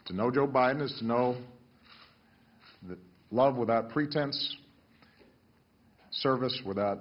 To know Joe Biden is to know that love without pretense, service without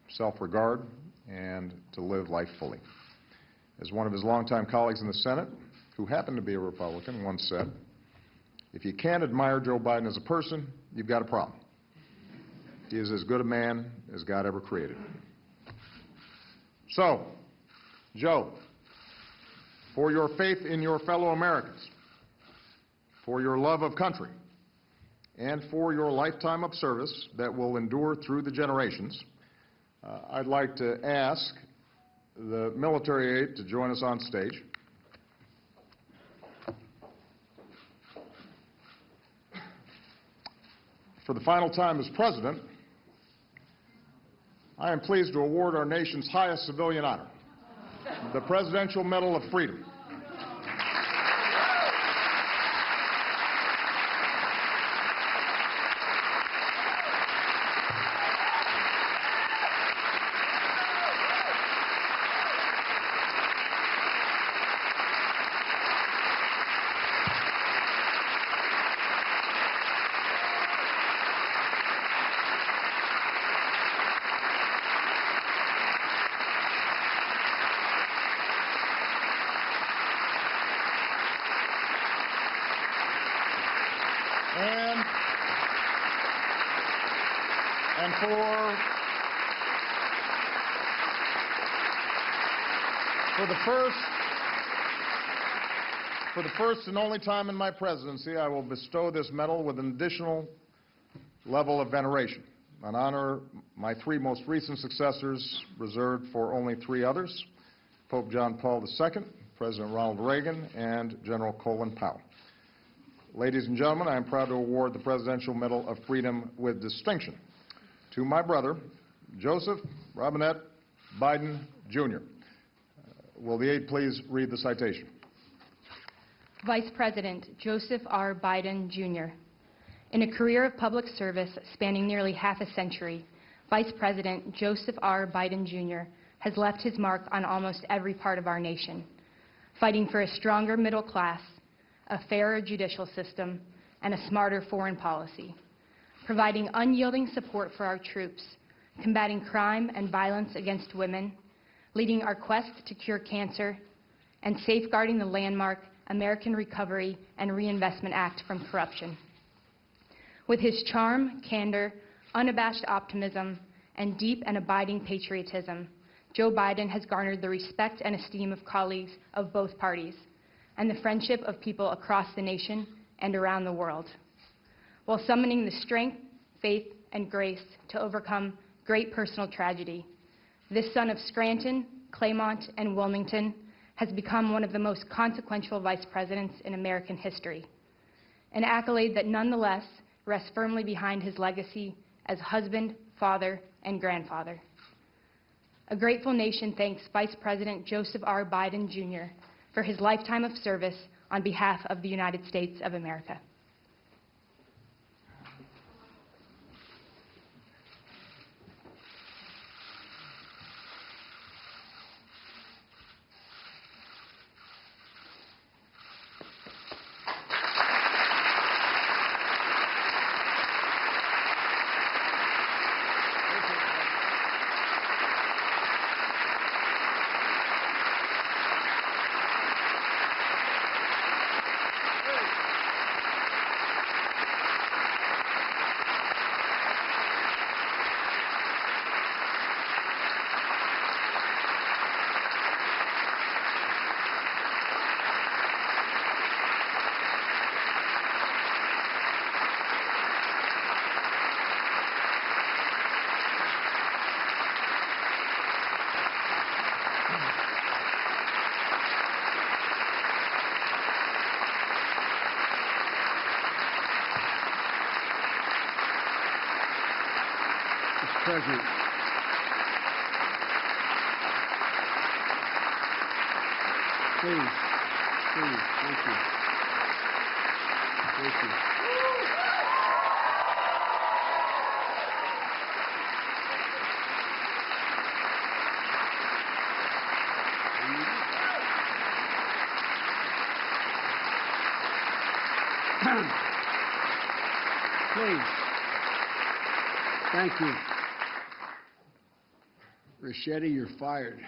self-regard, and to live life fully. As one of his longtime colleagues in the Senate, who happened to be a Republican, once said, if you can't admire Joe Biden as a person, you've got a problem. He is as good a man as God ever created. So, Joe, for your faith in your fellow Americans, for your love of country, and for your lifetime of service that will endure through the generations, I'd like to ask the military aide to join us on stage. For the final time as President, I am pleased to award our nation's highest civilian honor, the Presidential Medal of Freedom. And for the first and only time in my presidency, I will bestow this medal with an additional level of veneration, an honor my three most recent successors reserved for only three others, Pope John Paul II, President Ronald Reagan, and General Colin Powell. Ladies and gentlemen, I am proud to award the Presidential Medal of Freedom with distinction to my brother, Joseph Robinette Biden, Jr. Will the aide please read the citation? Vice President Joseph R. Biden, Jr. In a career of public service spanning nearly half a century, Vice President Joseph R. Biden, Jr. has left his mark on almost every part of our nation, fighting for a stronger middle class, a fairer judicial system, and a smarter foreign policy, providing unyielding support for our troops, combating crime and violence against women, leading our quest to cure cancer, and safeguarding the landmark American Recovery and Reinvestment Act from corruption. With his charm, candor, unabashed optimism, and deep and abiding patriotism, Joe Biden has garnered the respect and esteem of colleagues of both parties, and the friendship of people across the nation and around the world, while summoning the strength, faith, and grace to overcome great personal tragedy. This son of Scranton, Claymont, and Wilmington has become one of the most consequential vice presidents in American history, an accolade that nonetheless rests firmly behind his legacy as husband, father, and grandfather. A grateful nation thanks Vice President Joseph R. Biden, Jr. for his lifetime of service on behalf of the United States of America. President. Please, thank you. Thank you. Please. Thank you. Ricchetti, you're fired.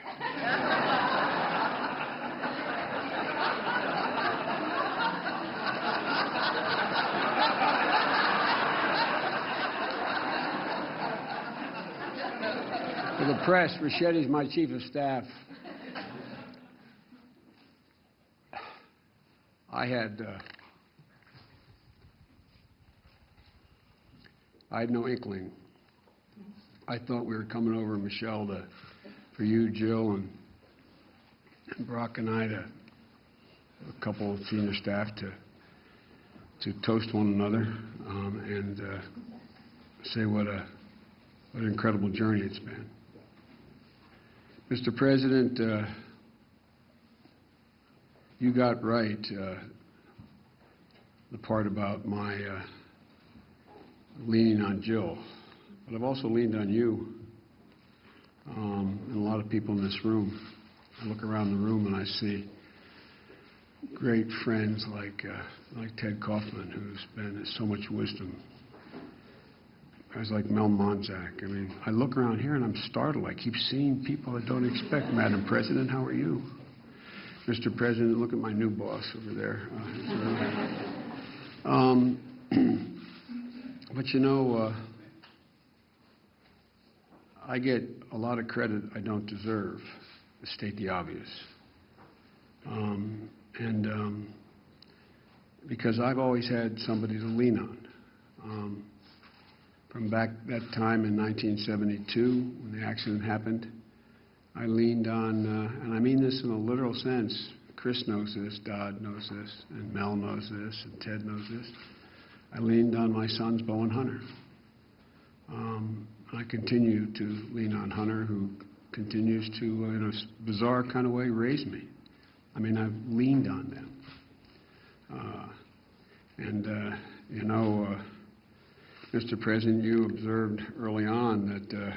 For the press, Richetti's my chief of staff. I had no inkling. I thought we were coming over, Michelle, for you, Jill, and Brock and I, a couple of senior staff, to toast one another and say what an incredible journey it's been. Mr. President, you got right the part about my leaning on Jill, but I've also leaned on you and a lot of people in this room. I look around the room and I see great friends like Ted Kaufman, who's been so much wisdom. Guys like Mel Monzak. I mean, I look around here and I'm startled. I keep seeing people I don't expect. Madam President, how are you? Mr. President, look at my new boss over there. But you know, I get a lot of credit I don't deserve, to state the obvious. Because I've always had somebody to lean on. From back that time in 1972, when the accident happened, I leaned on, and I mean this in a literal sense, Chris knows this, Dodd knows this, and Mel knows this, and Ted knows this. I leaned on my sons, Bo and Hunter. I continue to lean on Hunter, who continues to, in a bizarre kind of way, raise me. I mean, I've leaned on them. You know, Mr. President, you observed early on that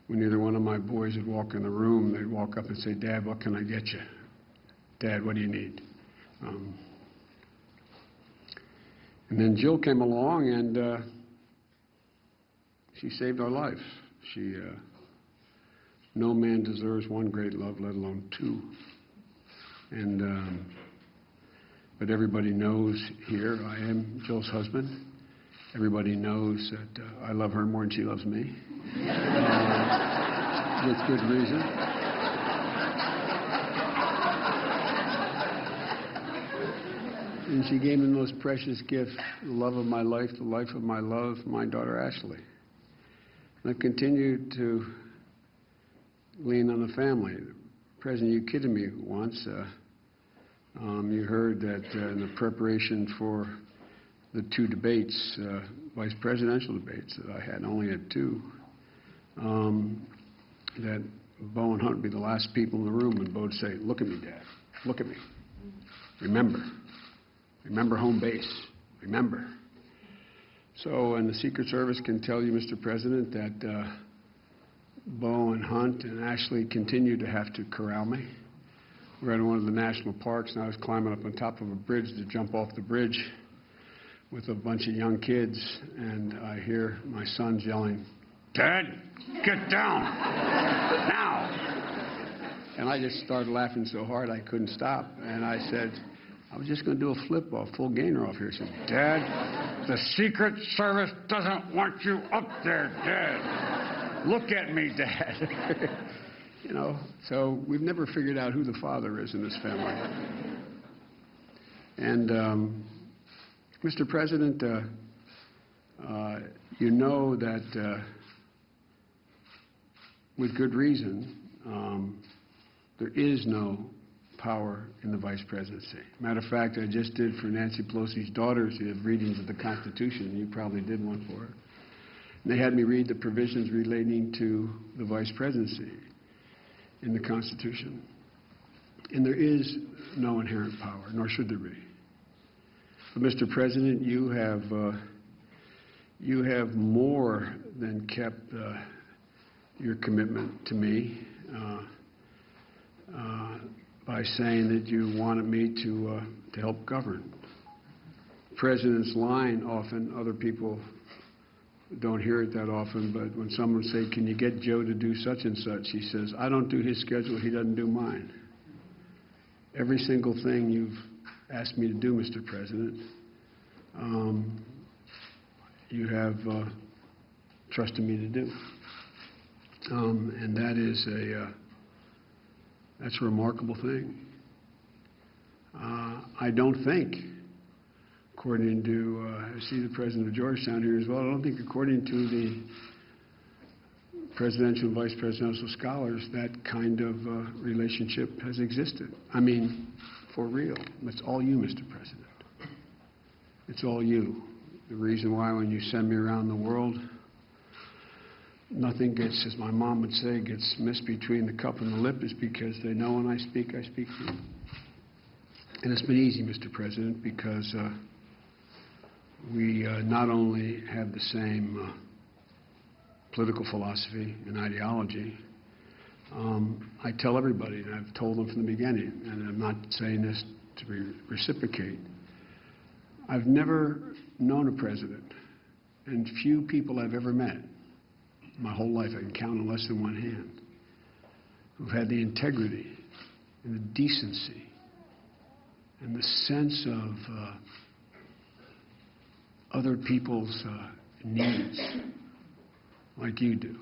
when either one of my boys would walk in the room, they'd walk up and say, "Dad, what can I get you? Dad, what do you need?" And then Jill came along and she saved our life. No man deserves one great love, let alone two. But everybody knows here I am Jill's husband. Everybody knows that I love her more than she loves me. With good reason. And she gave me the most precious gift, the love of my life, the life of my love, my daughter Ashley. And I've continued to lean on the family. President, you kidded me once. You heard that in the preparation for the two debates, vice presidential debates that I had, only had two, that Bo and Hunt would be the last people in the room, and Bo would say, "Look at me, Dad. Look at me. Remember. Remember home base. Remember." So, and the Secret Service can tell you, Mr. President, that Bo and Hunt and Ashley continue to have to corral me. We're at one of the national parks, and I was climbing up on top of a bridge to jump off the bridge with a bunch of young kids, and I hear my sons yelling, "Dad, get down, now!" And I just started laughing so hard I couldn't stop, and I said, "I was just going to do a flip off, full gainer off here." He said, "Dad, the Secret Service doesn't want you up there, Dad. Look at me, Dad." You know, so we've never figured out who the father is in this family. And Mr. President, you know that with good reason, there is no power in the vice presidency. Matter of fact, I just did for Nancy Pelosi's daughters, you have readings of the Constitution. You probably did one for her. And they had me read the provisions relating to the vice presidency in the Constitution. And there is no inherent power, nor should there be. But Mr. President, you have more than kept your commitment to me by saying that you wanted me to help govern, President's line often, other people don't hear it that often, but when someone say, can you get Joe to do such and such, he says, I don't do his schedule, he doesn't do mine. Every single thing you've asked me to do, Mr. President, you have trusted me to do. And that is that's a remarkable thing. I don't think, according to, I see the president of Georgetown here as well, I don't think according to the presidential and vice presidential scholars that kind of relationship has existed. I mean, for real. It's all you, Mr. President. It's all you. The reason why when you send me around the world, nothing gets, as my mom would say, gets missed between the cup and the lip is because they know when I speak for you. And it's been easy, Mr. President, because we not only have the same political philosophy and ideology, I tell everybody, and I've told them from the beginning, and I'm not saying this to reciprocate, I've never known a president, and few people I've ever met, my whole life I can count on less than one hand, who've had the integrity and the decency and the sense of other people's needs like you do.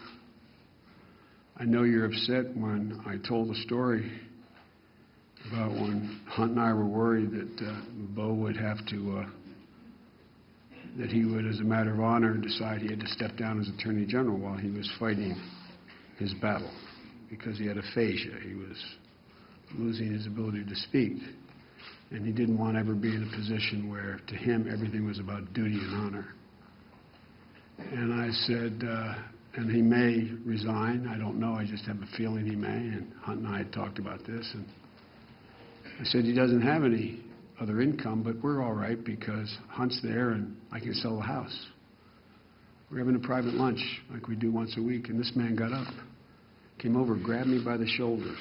I know you're upset when I told the story about when Hunt and I were worried that Bo would have to, that he would, as a matter of honor, decide he had to step down as Attorney General while he was fighting his battle because he had aphasia. He was losing his ability to speak. And he didn't want to ever be in a position where, to him, everything was about duty and honor. And I said, and he may resign. I don't know. I just have a feeling he may. And Hunt and I had talked about this. And I said, he doesn't have any other income, but we're all right because Hunt's there and I can sell the house. We're having a private lunch like we do once a week. And this man got up, came over, grabbed me by the shoulders,